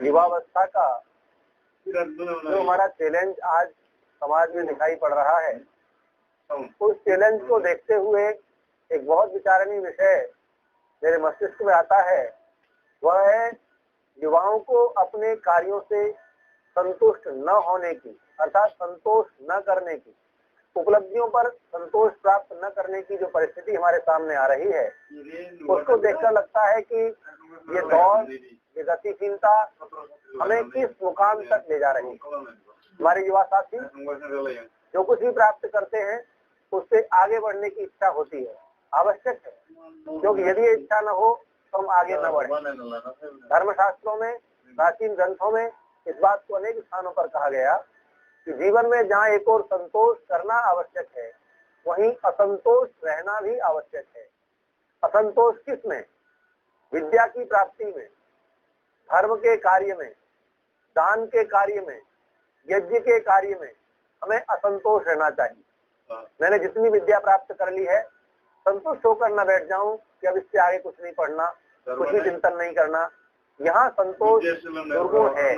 युवावस्था का जो हमारा चैलेंज आज समाज में दिखाई पड़ रहा है, उस चैलेंज को देखते हुए एक बहुत विचारणीय विषय मेरे मस्तिष्क में आता है। वह है युवाओं को अपने कार्यों से संतुष्ट न होने की, अर्थात संतोष न करने की, उपलब्धियों पर संतोष प्राप्त न करने की जो परिस्थिति हमारे सामने आ रही है, उसको देखकर लगता है कि ये दौड़, ये गतिशीलता हमें किस मुकाम तक ले जा रही है। हमारे युवा साथी जो कुछ भी प्राप्त करते हैं उससे आगे बढ़ने की इच्छा होती है, आवश्यक है, क्योंकि यदि ये इच्छा न हो तो हम आगे न बढ़े। धर्मशास्त्रों में, प्राचीन ग्रंथों में इस बात को अनेक स्थानों पर कहा गया कि जीवन में जहाँ एक और संतोष करना आवश्यक है, वहीं असंतोष रहना भी आवश्यक है। असंतोष किसमें? विद्या की प्राप्ति में, धर्म के कार्य में, दान के कार्य में, यज्ञ के कार्य में हमें असंतोष रहना चाहिए। मैंने जितनी विद्या प्राप्त कर ली है, संतुष्ट होकर न बैठ जाऊं कि अब इससे आगे कुछ नहीं पढ़ना, कुछ भी चिंतन नहीं करना। यहाँ संतोष दुर्गुण है।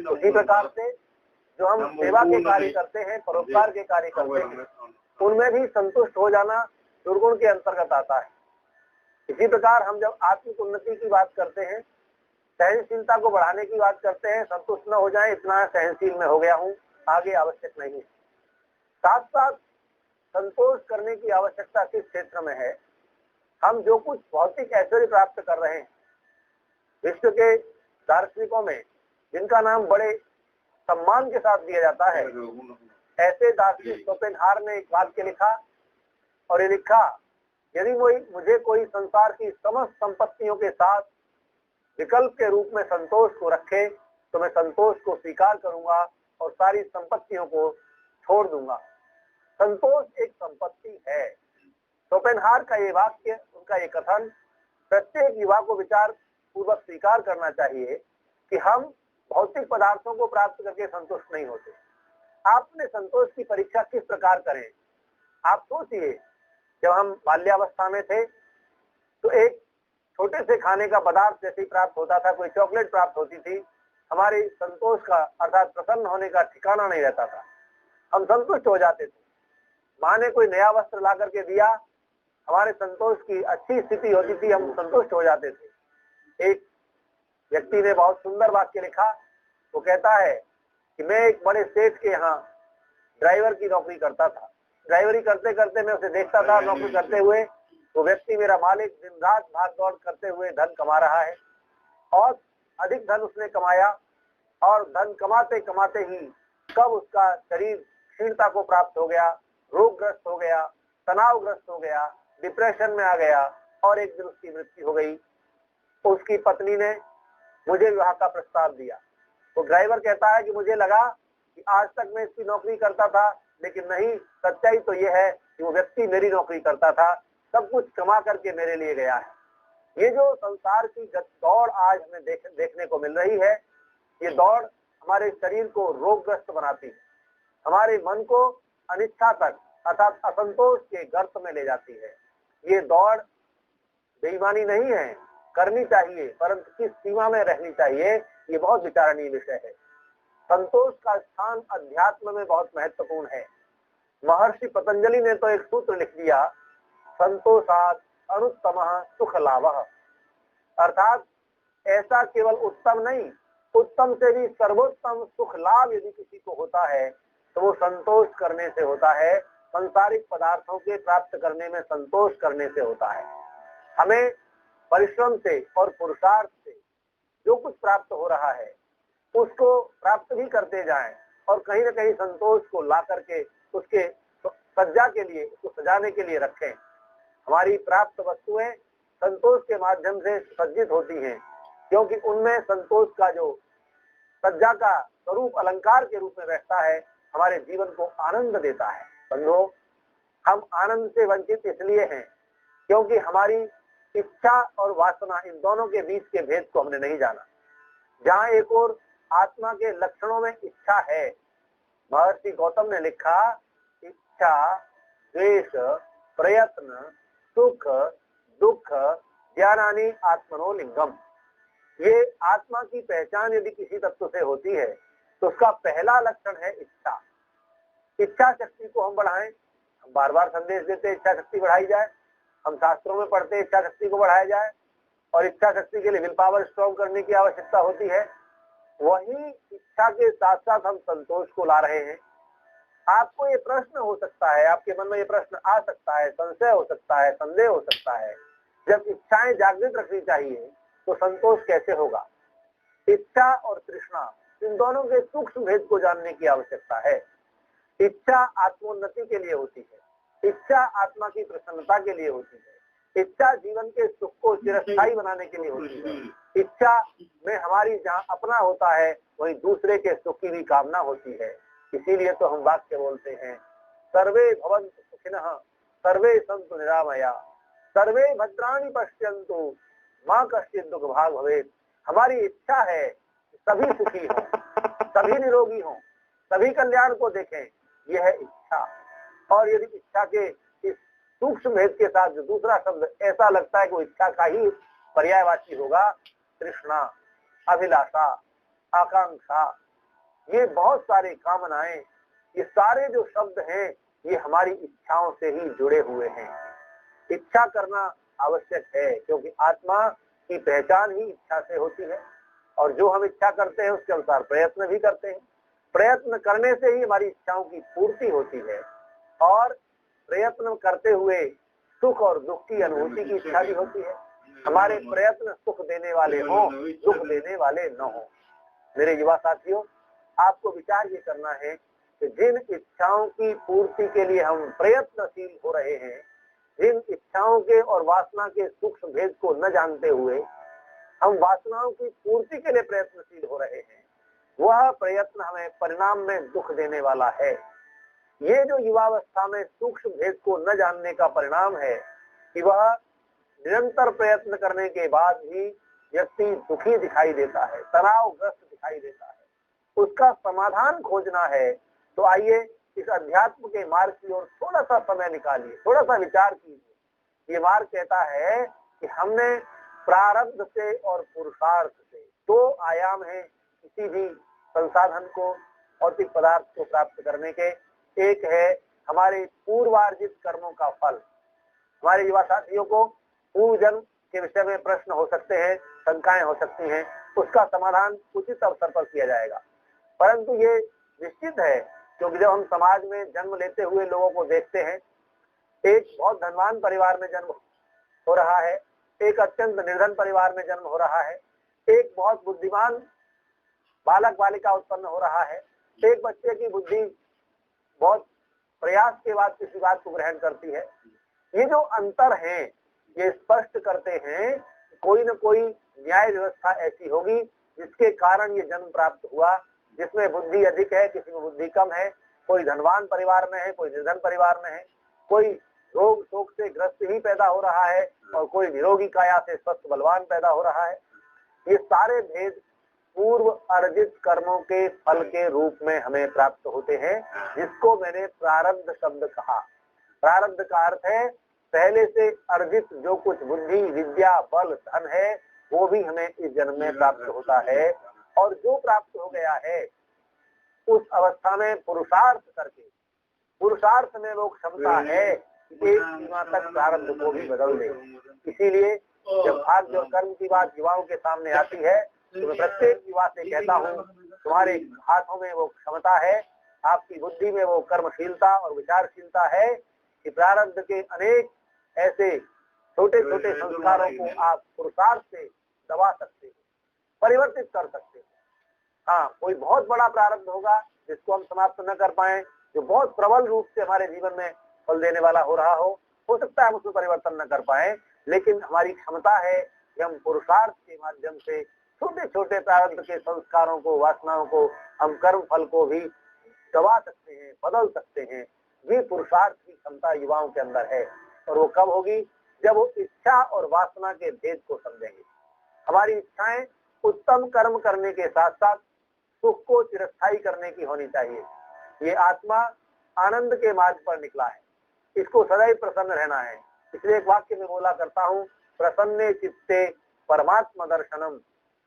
उसी प्रकार से जो हम सेवा के कार्य करते हैं, परोपकार के कार्य करते हैं, उनमें भी संतुष्ट हो जाना दुर्गुण के अंतर्गत आता है। इसी प्रकार हम जब आत्मिक उन्नति की बात करते हैं, सहनशीलता को बढ़ाने की बात करते हैं, संतुष्ट न हो जाए इतना सहनशील में हो गया हूँ, आगे आवश्यक नहीं है। साथ साथ संतोष करने की आवश्यकता किस क्षेत्र में है? हम जो कुछ भौतिक ऐश्वर्य प्राप्त कर रहे हैं, विश्व के दार्शनिकों में जिनका नाम बड़े सम्मान के साथ दिया जाता है, ऐसे दार्शनिक शोपेनहावर ने एक वाक्य लिखा और ये लिखा, यदि मुझे कोई संसार की समस्त संपत्तियों के साथ विकल्प के रूप में संतोष को रखे तो मैं संतोष को स्वीकार करूंगा और सारी संपत्तियों को छोड़ दूंगा। संतोष एक संपत्ति है। शोपेनहावर का ये वाक्य, उनका ये कथन प्रत्येक युवा को विचार पूर्वक स्वीकार करना चाहिए कि हम भौतिक पदार्थों को प्राप्त करके संतुष्ट नहीं होते। आपने संतोष की परीक्षा किस प्रकार करें? आप सोचिए, जब हम बाल्यावस्था में थे तो एक छोटे से खाने का पदार्थ जैसे ही प्राप्त होता था, कोई चॉकलेट प्राप्त होती थी, हमारे संतोष का अर्थात प्रसन्न होने का ठिकाना नहीं रहता था। हम संतुष्ट हो जाते थे। माँ ने कोई नया वस्त्र ला करके दिया, हमारे संतोष की अच्छी स्थिति होती थी, हम संतुष्ट हो जाते थे। एक व्यक्ति ने बहुत सुंदर वाक्य लिखा। वो कहता है कि मैं एक बड़े सेठ के यहाँ ड्राइवर की नौकरी करता था। ड्राइवरी करते करते मैं उसे देखता था नौकरी करते हुए। वो व्यक्ति, मेरा मालिक, दिन रात भाग दौड़ करते हुए धन कमा रहा है और अधिक धन उसने कमाया और धन कमाते कमाते ही कब उसका शरीर क्षीणता को प्राप्त हो गया, रोगग्रस्त हो गया, तनावग्रस्त हो गया, डिप्रेशन में आ गया और एक दिन उसकी मृत्यु हो गई। तो उसकी पत्नी ने मुझे विवाह का प्रस्ताव दिया। तो ड्राइवर कहता है कि मुझे लगा कि आज तक मैं इसकी नौकरी करता था, लेकिन नहीं, सच्चाई तो यह है कि वो व्यक्ति मेरी नौकरी करता था, सब कुछ कमा करके मेरे लिए गया है। ये जो संसार की दौड़ आज हमें देखने को मिल रही है, ये दौड़ हमारे शरीर को रोगग्रस्त बनाती है, हमारे मन को अनिच्छा तक अर्थात असंतोष के गर्त में ले जाती है। ये दौड़ बेईमानी नहीं है, करनी चाहिए, परंतु किस सीमा में रहनी चाहिए, ये बहुत विचारणीय विषय है। संतोष का स्थान अध्यात्म में बहुत महत्वपूर्ण है। महर्षि पतंजलि ने तो एक सूत्र लिख दिया, संतोषात् अनुत्तमः सुख लाभः, अर्थात ऐसा केवल उत्तम नहीं, उत्तम से भी सर्वोत्तम सुख लाभ यदि किसी को होता है तो वो संतोष करने से होता है, सांसारिक पदार्थों के प्राप्त करने में संतोष करने से होता है। हमें परिश्रम से और पुरुषार्थ से जो कुछ प्राप्त हो रहा है उसको प्राप्त भी करते जाएं और कहीं न कहीं संतोष को ला करके उसके सज्जा के लिए, उसको सजाने के लिए रखें। हमारी प्राप्त वस्तुएं संतोष के माध्यम से सज्जित होती हैं, क्योंकि उनमें संतोष का जो सज्जा का स्वरूप अलंकार के रूप में बैठता है, हमारे जीवन को आनंद देता है। बंधुओं, हम आनंद से वंचित इसलिए हैं क्योंकि हमारी इच्छा और वासना, इन दोनों के बीच के भेद को हमने नहीं जाना। जहाँ एक और आत्मा के लक्षणों में इच्छा है, महर्षि गौतम ने लिखा, इच्छा, द्वेष, प्रयत्न, सुख, दुख, ज्ञानानि आत्मनो लिंगम। ये आत्मा की पहचान यदि किसी तत्व से होती है तो उसका पहला लक्षण है इच्छा। इच्छा शक्ति को हम बढ़ाएं, हम बार बार संदेश देते हैं इच्छा शक्ति बढ़ाई जाए, हम शास्त्रों में पढ़ते हैं इच्छा शक्ति को बढ़ाया जाए, और इच्छा शक्ति के लिए विल पावर स्ट्रॉन्ग करने की आवश्यकता होती है। वही इच्छा के साथ साथ हम संतोष को ला रहे हैं। आपको ये प्रश्न हो सकता है, आपके मन में ये प्रश्न आ सकता है, संशय हो सकता है, संदेह हो सकता है, जब इच्छाएं जागृत रखनी चाहिए तो संतोष कैसे होगा? इच्छा और तृष्णा, इन दोनों के सूक्ष्म भेद को जानने की आवश्यकता है। इच्छा आत्मोन्नति के लिए होती है, इच्छा आत्मा की प्रसन्नता के लिए होती है, इच्छा जीवन के सुख को चिरस्थायी बनाने के लिए होती है। इच्छा में हमारी जहाँ अपना होता है वहीं दूसरे के सुख की भी कामना होती है। इसीलिए तो हम वाक्य बोलते हैं, सर्वे भवन्तु सुखिनः सर्वे सन्तु निरामया सर्वे भद्राणि पश्यन्तु मां कश्चित् दुख भाग भवेत्। हमारी इच्छा है सभी सुखी हों, सभी निरोगी हों, सभी कल्याण को देखें, यह है इच्छा। और यदि इच्छा के इस सूक्ष्म भेद के साथ जो दूसरा शब्द ऐसा लगता है कि इच्छा का ही पर्यायवाची होगा, तृष्णा, अभिलाषा, आकांक्षा, ये बहुत सारे कामनाएं, ये सारे जो शब्द हैं ये हमारी इच्छाओं से ही जुड़े हुए हैं। इच्छा करना आवश्यक है क्योंकि आत्मा की पहचान ही इच्छा से होती है, और जो हम इच्छा करते हैं उसके अनुसार प्रयत्न भी करते हैं। प्रयत्न करने से ही हमारी इच्छाओं की पूर्ति होती है, और प्रयत्न करते हुए सुख और दुख की अनुभूति की इच्छा भी होती है। हमारे प्रयत्न सुख देने वाले हों, दुख देने वाले न हों। मेरे युवा साथियों, आपको विचार ये करना है कि जिन इच्छाओं की पूर्ति के लिए हम प्रयत्नशील हो रहे हैं, जिन इच्छाओं के और वासना के सूक्ष्म भेद को न जानते हुए हम वासनाओं की पूर्ति के लिए प्रयत्नशील हो रहे हैं, वह प्रयत्न हमें परिणाम में दुख देने वाला है। ये जो युवावस्था में सूक्ष्म भेद को न जानने का परिणाम है कि वह निरंतर प्रयत्न करने के बाद भी व्यक्ति दुखी दिखाई देता है, तनावग्रस्त दिखाई देता है। उसका समाधान खोजना है तो आइए इस अध्यात्म के मार्ग की ओर थोड़ा सा समय निकालिए, थोड़ा सा विचार कीजिए। ये मार्ग कहता है कि हमने प्रारब्ध से और पुरुषार्थ से, दो आयाम है किसी भी संसाधन को, भौतिक पदार्थ को प्राप्त करने के। एक है हमारे पूर्वार्जित कर्मों का फल। हमारे युवा साथियों को पूर्व जन्म के विषय में प्रश्न हो सकते हैं, शंकाएं हो सकती हैं, उसका समाधान उचित अवसर पर किया जाएगा। परंतु ये निश्चित है क्योंकि जब हम समाज में जन्म लेते हुए लोगों को देखते हैं, एक बहुत धनवान परिवार में जन्म हो रहा है, एक अत्यंत निर्धन परिवार में जन्म हो रहा है, एक बहुत बुद्धिमान बालक बालिका उत्पन्न हो रहा है, एक बच्चे की बुद्धि बहुत प्रयास के बाद किसी बात को ग्रहण करती है। ये जो अंतर है ये स्पष्ट करते हैं कोई न कोई न्याय व्यवस्था ऐसी होगी जिसके कारण ये जन्म प्राप्त हुआ, जिसमें बुद्धि अधिक है, किसी में बुद्धि कम है, कोई धनवान परिवार में है, कोई निर्धन परिवार में है, कोई रोग शोक से ग्रस्त ही पैदा हो रहा है और कोई निरोगी काया से स्वस्थ बलवान पैदा हो रहा है। ये सारे भेद पूर्व अर्जित कर्मों के फल के रूप में हमें प्राप्त होते हैं, जिसको मैंने प्रारब्ध शब्द कहा। प्रारब्ध का अर्थ है पहले से अर्जित जो कुछ बुद्धि, विद्या, बल, धन है वो भी हमें इस जन्म में प्राप्त होता है, और जो प्राप्त हो गया है उस अवस्था में पुरुषार्थ करके, पुरुषार्थ में वो क्षमता है कि एक सीमा तक प्रारब्ध को भी बदल दे। इसीलिए जब भाग्य और कर्म की बात युवाओं के सामने आती है तो मैं प्रत्येक युवा से कहता हूँ, तुम्हारे हाथों में वो क्षमता है, आपकी बुद्धि में वो कर्मशीलता और विचारशीलता है कि प्रारब्ध के अनेक ऐसे छोटे छोटे संस्कारों को आप पुरुषार्थ से दबा सकते हैं, परिवर्तित कर सकते हैं। हाँ, कोई बहुत बड़ा प्रारब्ध होगा जिसको हम समाप्त न कर पाए, जो बहुत प्रबल रूप से हमारे जीवन में फल देने वाला हो रहा हो सकता है हम उसमें परिवर्तन न कर पाए, लेकिन हमारी क्षमता है कि हम पुरुषार्थ के माध्यम से छोटे छोटे प्रारब्ध के संस्कारों को, वासनाओं को, हम कर्म फल को भी दबा सकते हैं, बदल सकते हैं। ये पुरुषार्थ की क्षमता युवाओं के अंदर है, और वो कब होगी? जब वो इच्छा और वासना के भेद को समझेंगे। हमारी इच्छाएं उत्तम कर्म करने के साथ साथ सुख को चिरस्थायी करने की होनी चाहिए। ये आत्मा आनंद के मार्ग पर निकला है, इसको सदैव प्रसन्न रहना है। इसलिए एक वाक्य में बोला करता हूँ, प्रसन्ने चित्ते परमात्मा दर्शनम,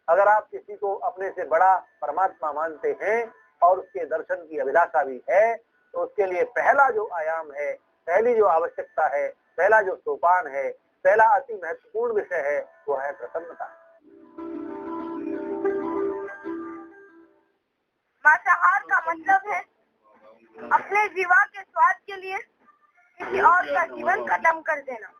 अगर आप किसी को अपने से बड़ा परमात्मा मानते हैं और उसके दर्शन की अभिलाषा भी है, तो उसके लिए पहला जो आयाम है, पहली जो आवश्यकता है, पहला जो सोपान है, पहला अति महत्वपूर्ण विषय है, वो है प्रसन्नता। मांसाहार का मतलब है अपने जीवा के स्वाद के लिए किसी और का जीवन खत्म कर देना।